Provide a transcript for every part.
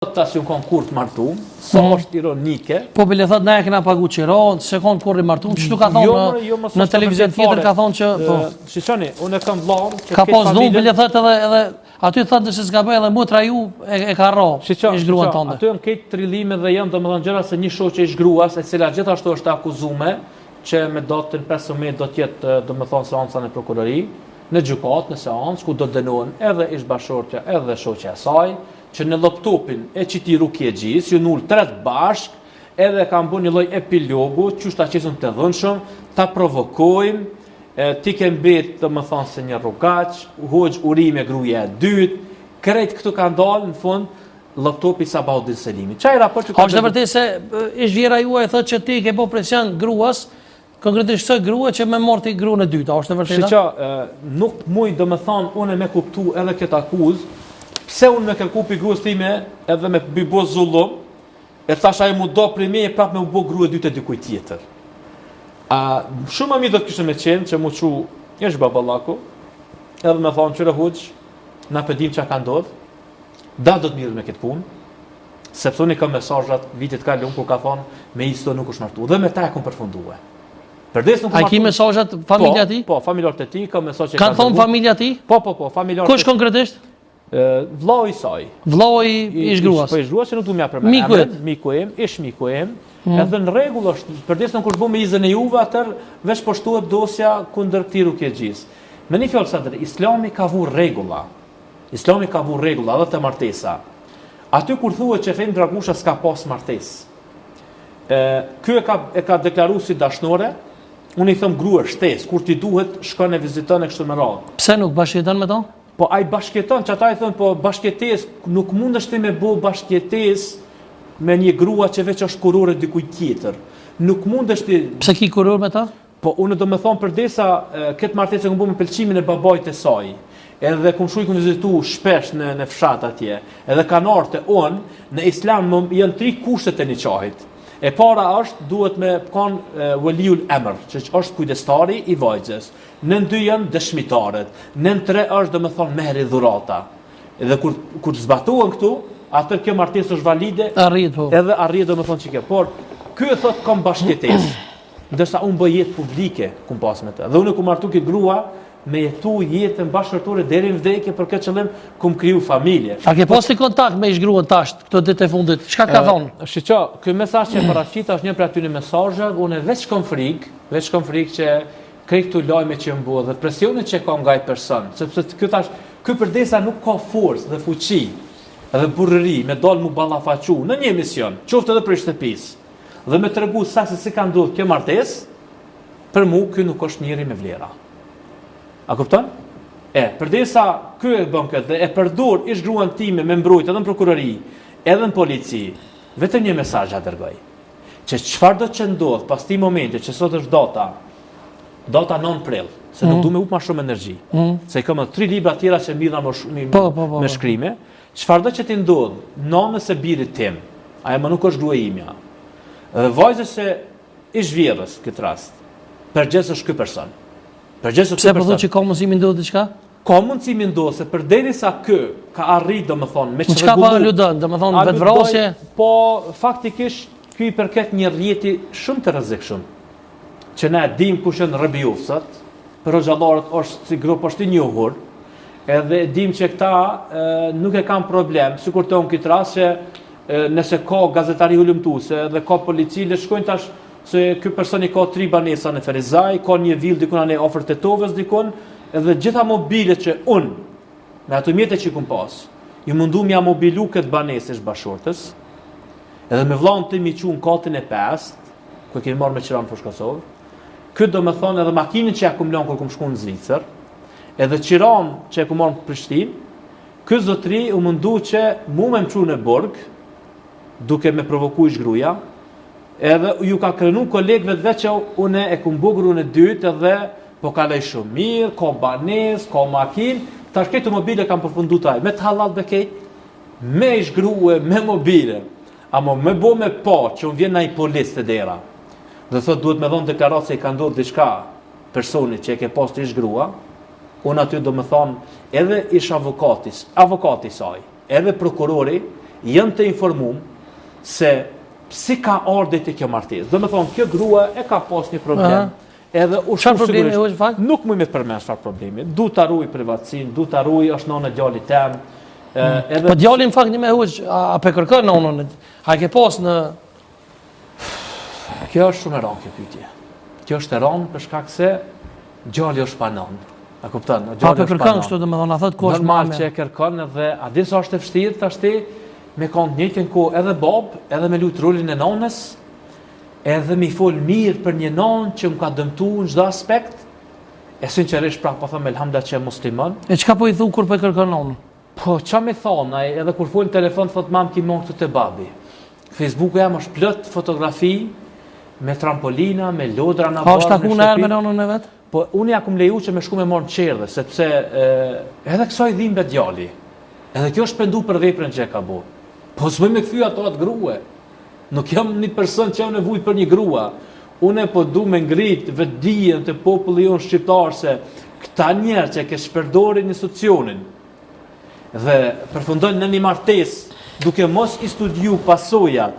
Tas ju kanë kur të martum, sa është ironike. Po bile thot na e kena pagu qiron, se kanë kur i martum, çtu ka thonë në televizion tjetër ka thonë që po. Shiçoni, unë kam vllahun që ka pas dhun bile thot edhe aty thotë se s'ka bëj edhe motra ju e ka rro. Ish gruan tonë. Aty janë këtë trillime dhe janë domethënë gjëra se një shoqe ish gruas, e cila gjithashtu është akuzuar që me datën 15 do të jetë domethënë seanca në prokurori, në gjykatë, në seancë ku do të dënohen edhe ish bashortja edhe shoqja e saj, që në laptopin e qiti Rukjegjis, ju null 3 bashk, edhe kam bu një lloj epilogu, që ta qesën të dhënshëm, ta provokojmë, ti ke mbet të më thonë se një rrugaq, hoqë urime gruja e dytë, krejt këtu kanë dalë në fund, laptopi Sabahuddin Selimi. Çaj raport që ka është vërtet se ish vjera juaj thotë që ti ke bo presion gruas, konkretisht së grua që me morti gruan e dytë, a është vërtet? Shiqa, nuk muj do më thonë une me kuptu edhe këtë akuzë, pse unë me kërku për gruës time edhe me bëbo zullum, e thash ai mu do për me e prap me u bo grua e dytë e dikuj tjetër. Shumë më mi do të kishë me qenë që mu që është baballaku, edhe me thonë qëre huq, na pëdim që ka ndodhë, da do të mirë me këtë punë, sepse unë i kam mesazhat vitit ka lënë kur ka thonë me isto nuk është martu, dhe me ta e kom përfundue. A ki mesazhat familja ti? Po, familjarët e ti, ka mesazh që kanë thonë familja ti? Po, familjarët. Kush konkretisht? Vllau i saj. Vllau i ish gruas. Po ish gruas që nuk du m'ja përmend. Miku im, edhe në rregull është, përdesë në kur bu me izën e juve, atër veç po shtuhet dosja kundër këtij Rukjegjis. Me një fjalë Sadr, Islami ka vu rregulla. Islami ka vu rregulla edhe te martesa. Aty kur thuhet që Efendi Dragusha s'ka pas martesë. Ky e ka deklaruar si dashnore. Unë i them grua shtesë, kur ti duhet shkon e viziton e kështu me radhë. Pse nuk bashkëton me to? Po ai bashkëton, që ata i thonë, po bashkëtesë, nuk mundesh ti me bo bashkëtesë me një grua që veç është kurore dikujt tjetër. Nuk mundesh ti. Pse ki kuror me ta? Po unë do me thonë përdesa këtë martesë që bu me pëlqimin e babait të saj. Edhe kum shuj kum vizitu shpesh në fshat atje. Edhe kanë ardhur në Islam janë 3 kushtet e nikahit. E para është duhet me kanë waliul emër, që është kujdestari i vajzës. Nën 2 janë dëshmitarët. Nën 3 është domethënë mehri dhurata. Edhe kur zbatohen këtu, atë kjo martesë është valide. Arrit po. Edhe arrit domethënë çike. Por ky e thot kam bashkëtesë. Ndërsa unë bëj jetë publike kum pas me të. Dhe unë kum martu këtë grua me jetu jetën bashkërtore deri në vdekje për këtë qëllim kum kriju familje. A ke pasti kontakt me ish gruan tash këto ditë e fundit? Çka ka thonë? Shiqo, ky mesazh që paraqit është një prej atyre mesazheve, unë veç kam frikë që krejt këtu lajme që më bëhet dhe presionet që ka nga ai person, sepse ky përdesa nuk ka forcë dhe fuqi dhe burrëri me dal mu ballafaqu në një emision, qoftë edhe për shtëpisë. Dhe me tregu sa se si ka ndodhur kjo martesë, për mua ky nuk është njëri me vlera. A kupton? Përdesa ky e bën këtë dhe e përdor ish gruan time me mbrojtje edhe në prokurori, edhe në polici, vetëm një mesazh ja dërgoj. Që çfarë do të ndodh pas këtij momenti që sot është data 9 prill, se nuk du me up më shumë energji. Se kam 3 libra tjera që mirna me shkrime. Çfarë do që ti ndodh nënës së birit tim, ajo më nuk është gruaja imja. Dhe vajzës se ish vjerrës këtë rast. Përgjegjës është ky person. Pse po thotë që ka mundësi mi ndodhë diçka? Ka mundësi mi ndodhë, se përderisa ky ka arrit domethënë me çka pa aludon, domethënë vetvrasje. Po faktikisht ky i përket një rrjeti shumë të rrezikshëm. Që ne dim kush janë rrëbjufsat, për xhallarët është si grup është i njohur, edhe dim që këta nuk e kanë problem, sikur të unë këtë rast që nëse ka gazetari hulumtuese dhe ka polici, le shkojnë tash se ky personi ka 3 banesa në Ferizaj, ka një vill dikun anë afër Tetovës dikun, edhe gjitha mobilet që unë me ato mjete që kum pas, ju mundu m'ja mobilu këtë banesë bashortës, edhe me vllahun tim i çu në katin e 5, ku kemi marrë me qira në Fushë Kosovë. Këtë do me thonë edhe makinën që ja kum lënë kur kum shku në Zvicër, edhe qiran që e kum marrë në Prishtinë, ky zotri u mundu që mu me mçu në burg, duke me provoku ish gruaja, edhe ju ka krenu kolegëve të veç që une e kum bu gruan e dytë edhe po kaloj shumë mirë, ka banesë, ka makinë, tash këtë mobile kam përfundu taj, me të halal bekej, me ish grua, me mobile, ama me bo me pa që unë vjen na i polis të dera, dhe thot duhet me dhonë deklarat se i ka ndodhur diçka personi që e ke pas të ish grua, unë aty do me thonë edhe ish avokati saj, edhe prokurori, jam të informum se si ka ardhur te kjo martesë. Do të thonë, kjo grua e ka pas një problem. Edhe Çfarë problemi është fakt? Nuk më përmend çfarë problemi. Du ta ruaj privatësinë, du ta ruaj është nona djalit tem. Po djali në fakt një me huq, a pe kërkon nonën? A ke pas në Kjo është shumë e rëndë kjo pyetje. Kjo është e rëndë për shkak se djali është pa nonë. A kupton? A pe kërkon kështu, domethënë, a thot ku është normal që e kërkon edhe a di sa është e vështirë tashti me kanë të njëjtën kohë edhe bab, edhe me lut rolin e nonës, edhe mi fol mirë për një nonë që më ka dëmtuar në çdo aspekt. E sinqerisht pra po them elhamdullah që e musliman. E çka po i thu kur po e kërkon nonën? Po ç'a më thon ai edhe kur fol në telefon thot mam ki mon këtu te babi. Facebooku jam është plot fotografi me trampolina, me lodra në barë. A është taku në erë me nonën e vet? Po unë ja kum leju që me shku me marrë në qerdhe, sepse edhe kësaj dhimbet djali. Edhe kjo është pendu për veprën që e ka bo. Po s'më me kthy ato atë grua. Nuk jam një person që jam nevojë për një grua. Unë po du me ngrit vetdijen të popullit jonë shqiptar se këta njerë që ke shpërdorin institucionin dhe përfundojnë në një martesë duke mos i studiu pasojat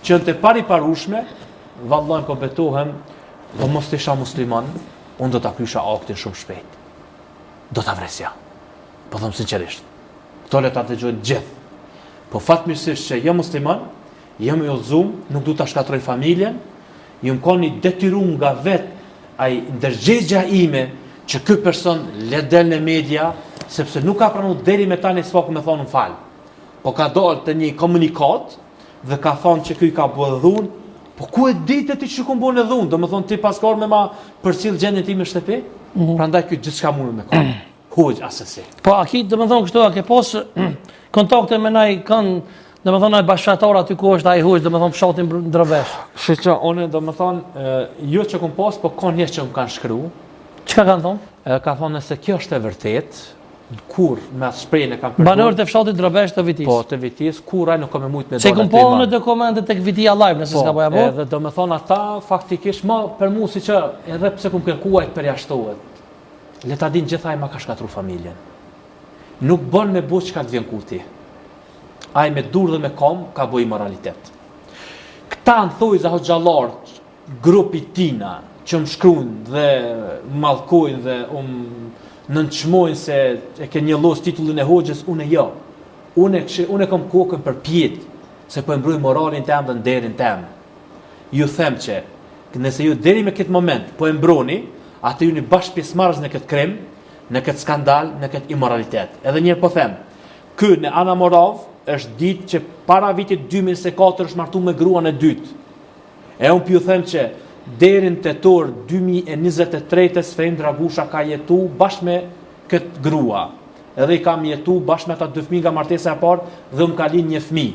që në të pariparushme, vallallai po betohem, po mos të isha musliman, unë do ta krysha aktin shumë shpejt. Do ta vresja. Po them sinqerisht. Kto le ta dëgjojnë gjithë. Po fatmirësisht që jam musliman, jam i udhëzuar, nuk du ta shkatroj familjen, jam koni detyruar nga vet ai ndërgjegjja ime që ky person le del në media, sepse nuk ka pranuar deri me tani s'po më thonë fal. Po ka dalë të një komunikat dhe ka thonë që ky ka bërë dhunë. Po ku e ditë ti që ku bën dhunë? Domethënë ti paskor me ma përcjell gjendjen time në shtëpi? Prandaj ky gjithçka mund me ka. Huaj asesi. Po a ki domethënë kështu a ke pas kontakte me nai kanë domethënë ai bashkëtar aty ku është ai huaj domethënë fshatin Drovesh. Kështu që unë domethënë jo që kum pas, po kanë njerëz që më kanë shkruar. Çka kanë thonë? Ka thonë se kjo është e vërtet, kur me atë shprehjen e kanë banorët e fshatit Drovesh të Vitis. Po, të Vitis, kur ai nuk ka më shumë me se kum po në dokumente tek Vitia Live, nëse s'ka bëja po. Edhe domethënë ata faktikisht më për mua siç edhe pse kum kërkuar të përjashtohet. Le ta dinë gjithaj ma ka shkatruar familjen. Nuk bën me buç çka të vjen kuti. Ai me dur dhe me kom ka bëj moralitet. Këta në thuj za hoxhallar, grupi tina që më shkruajnë dhe mallkojnë dhe nënçmojnë se e ke një lloj titullin e hoxhës, unë jo. Unë kam kokën për pjet, se po e mbroj moralin tem dhe nderin tem. Ju them që nëse ju deri me këtë moment po e mbroni, atë ju një bashkë pjesëmarrës në këtë krim, në këtë skandal, në këtë immoralitet. Edhe njerë po them, ky në Ana Morav është ditë që para vitit 2004 është martu me gruan e dytë. E unë pju them që deri në tetor 2023 Sfejm Dragusha ka jetu bashkë me këtë grua. Edhe i kam jetu bashkë me ata 2 fëmijë nga martesa e parë dhe më ka lind një fëmijë.